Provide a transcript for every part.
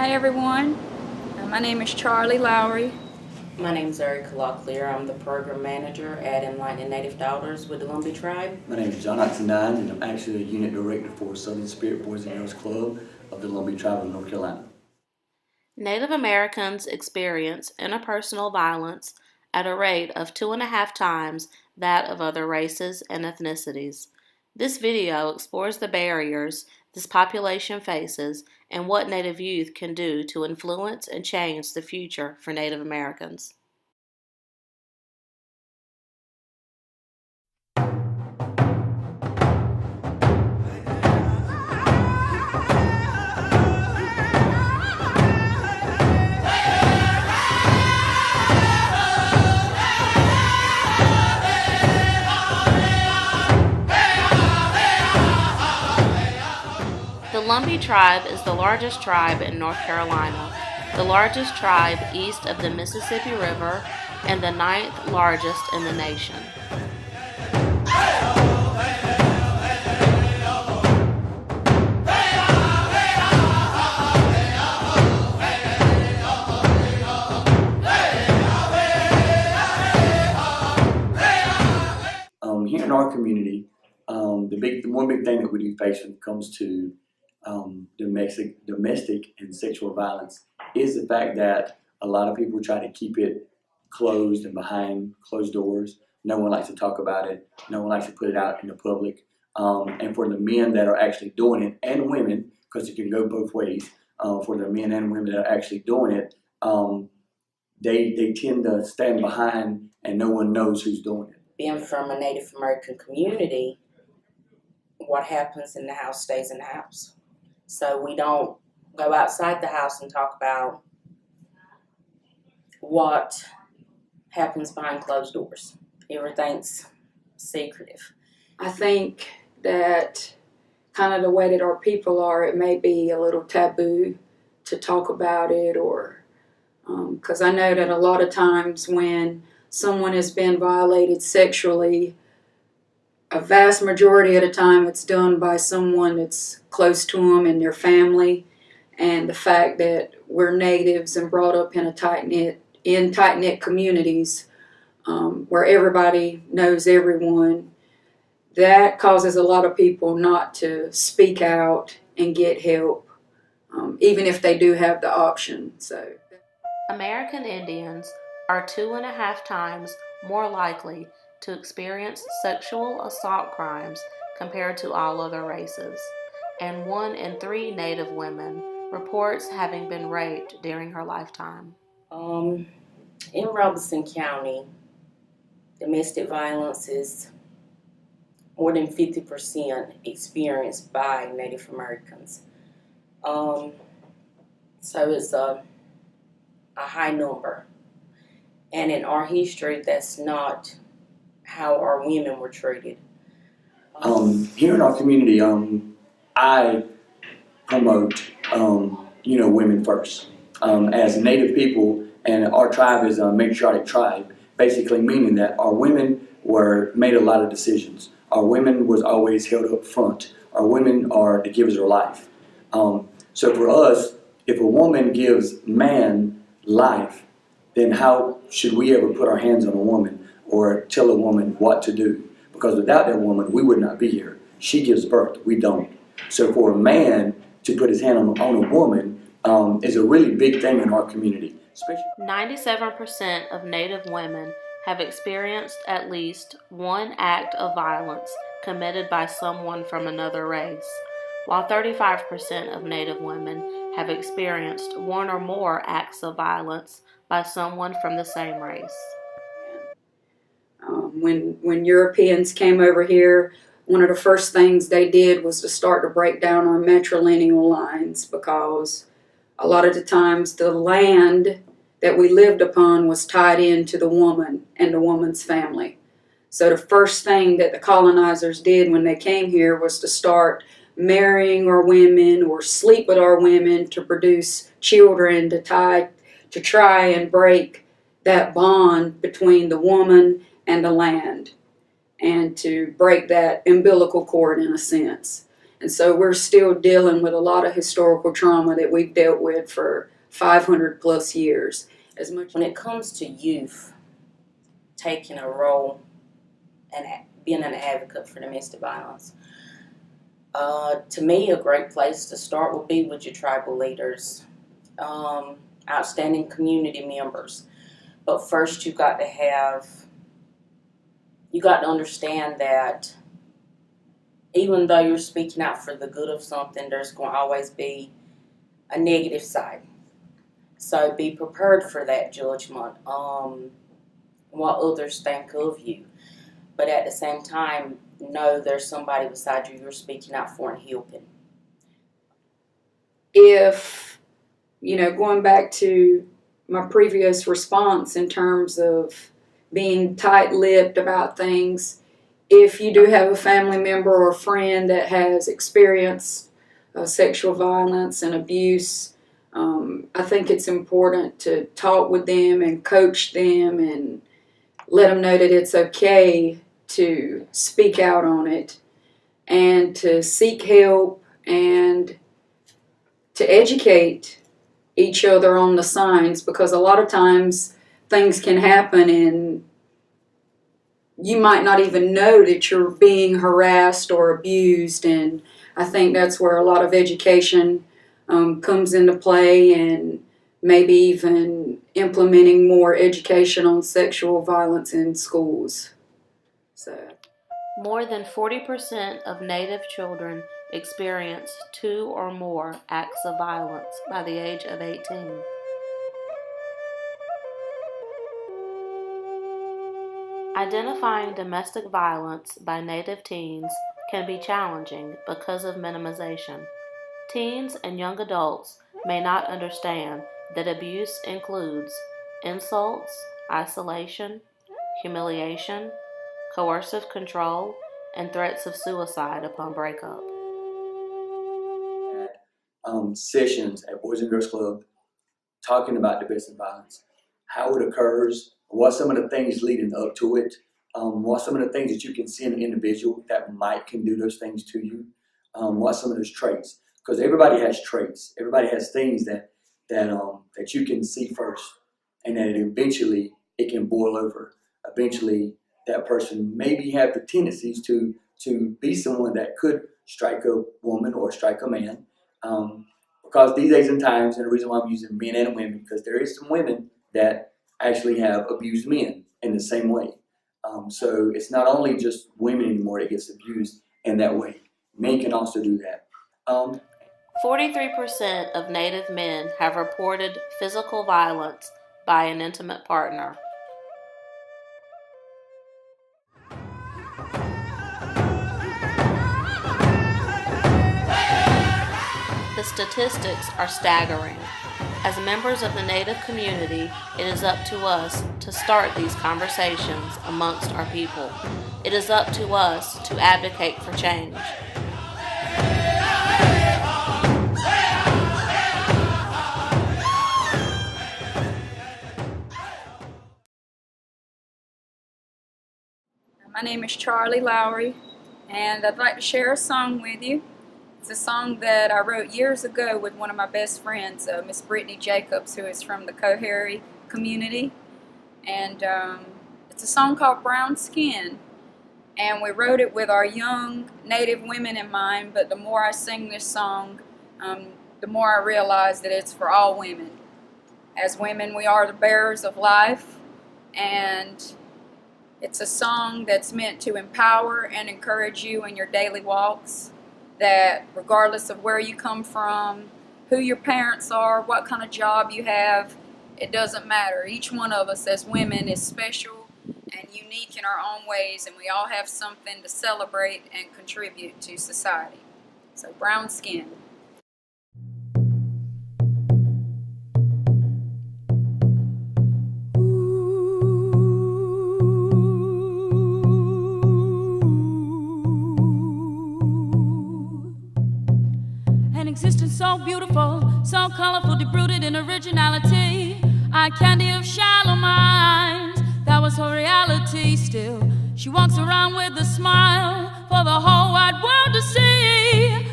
Hi everyone, my name is Charlie Lowry. My name is Erica Locklear. I'm the program manager at Enlightening Native Daughters with the Lumbee Tribe. My name is John Oxendine, and I'm actually a unit director for Southern Spirit Boys and Girls Club of the Lumbee Tribe of North Carolina. Native Americans experience interpersonal violence at a rate of 2.5 times that of other races and ethnicities. This video explores the barriers this population faces and what Native youth can do to influence and change the future for Native Americans. The Lumbee tribe is the largest tribe in North Carolina, the largest tribe east of the Mississippi River, and the 9th largest in the nation. Here in our community, the one big thing that we do face when it comes to domestic and sexual violence is the fact that a lot of people try to keep it closed and behind closed doors. No one likes to talk about it. No one likes to put it out in the public. And for the men that are actually doing it, and women, because it can go both ways, for the men and women that are actually doing it, they tend to stand behind and no one knows who's doing it. Being from a Native American community, what happens in the house stays in the house. So we don't go outside the house and talk about what happens behind closed doors. Everything's secretive. I think that kind of the way that our people are, it may be a little taboo to talk about it, or because I know that a lot of times when someone has been violated sexually, a vast majority of the time it's done by someone that's close to them and their family. And the fact that we're natives and brought up in tight-knit communities where everybody knows everyone, that causes a lot of people not to speak out and get help, even if they do have the option. So, American Indians are 2.5 times more likely to experience sexual assault crimes compared to all other races, and 1 in 3 Native women reports having been raped during her lifetime. In Robeson County, domestic violence is more than 50% experienced by Native Americans. So it's a high number. And in our history, that's not how our women were treated. Here in our community, I promote, women first. As Native people, and our tribe is a matriarchal tribe, basically meaning that our women made a lot of decisions. Our women was always held up front. Our women are the givers of life. So for us, if a woman gives man life, then how should we ever put our hands on a woman or tell a woman what to do? Because without that woman, we would not be here. She gives birth, we don't. So for a man to put his hand on a woman is a really big thing in our community. 97% of Native women have experienced at least one act of violence committed by someone from another race, while 35% of Native women have experienced 1 or more acts of violence by someone from the same race. When Europeans came over here, one of the first things they did was to start to break down our matrilineal lines, because a lot of the times the land that we lived upon was tied into the woman and the woman's family. So the first thing that the colonizers did when they came here was to start marrying our women or sleep with our women to produce children to try and break that bond between the woman and the land, and to break that umbilical cord in a sense. And so we're still dealing with a lot of historical trauma that we've dealt with for 500 plus years. As much when it comes to youth taking a role and being an advocate for domestic violence, to me, a great place to start would be with your tribal leaders, outstanding community members. But first, you got to understand that even though you're speaking out for the good of something, there's going to always be a negative side. So be prepared for that judgment, what others think of you. But at the same time, know there's somebody beside you you're speaking out for and helping. If, going back to my previous response in terms of being tight-lipped about things, if you do have a family member or friend that has experienced sexual violence and abuse, I think it's important to talk with them and coach them and let them know that it's okay to speak out on it and to seek help and to educate each other on the signs, because a lot of times things can happen and you might not even know that you're being harassed or abused. And I think that's where a lot of education comes into play, and maybe even implementing more education on sexual violence in schools. So, more than 40% of Native children experience 2 or more acts of violence by the age of 18. Identifying domestic violence by Native teens can be challenging because of minimization. Teens and young adults may not understand that abuse includes insults, isolation, humiliation, coercive control, and threats of suicide upon breakup. Sessions at Boys and Girls Club talking about domestic violence, how it occurs, what some of the things leading up to it, what some of the things that you can see in an individual that can do those things to you, what some of those traits, because everybody has traits, everybody has things that you can see first, and that eventually it can boil over. Eventually, that person maybe have the tendencies to be someone that could strike a woman or strike a man. Because these days and times, and the reason why I'm using men and women, because there is some women that actually have abused men in the same way. So it's not only just women anymore that gets abused in that way. Men can also do that. 43% of Native men have reported physical violence by an intimate partner. The statistics are staggering. As members of the Native community, it is up to us to start these conversations amongst our people. It is up to us to advocate for change. my name is Charlie Lowry, and I'd like to share a song with you. It's a song that I wrote years ago with one of my best friends, Miss Brittany Jacobs, who is from the Coharie community. And it's a song called Brown Skin. And we wrote it with our young Native women in mind, but the more I sing this song, the more I realize that it's for all women. As women, we are the bearers of life, and it's a song that's meant to empower and encourage you in your daily walks, that regardless of where you come from, who your parents are, what kind of job you have, it doesn't matter. Each one of us as women is special and unique in our own ways, and we all have something to celebrate and contribute to society. So, Brown Skin. An existence so beautiful, so colorful, deep-rooted in originality, eye candy of shallow minds. That was her reality. Still, she walks around with a smile for the whole wide world to see.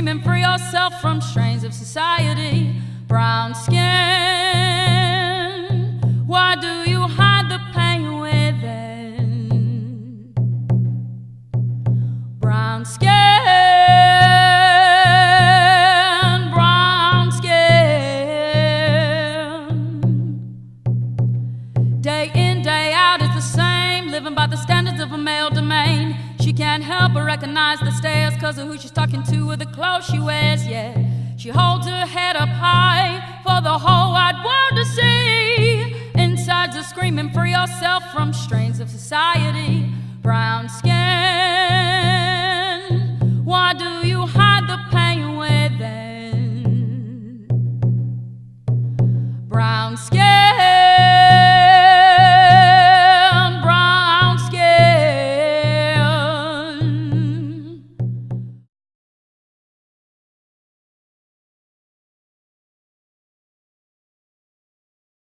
screaming, free yourself from strains of society. Brown skin, why do you hide the pain within? Brown skin, brown skin. Day in, day out, it's the same, living by the standards of a male domain. She can't help but recognize the stares, cause of who she's talking to or the clothes she wears, yeah. She holds her head up high for the whole wide world to see. Inside's a screaming, free yourself from strains of society. Brown skin,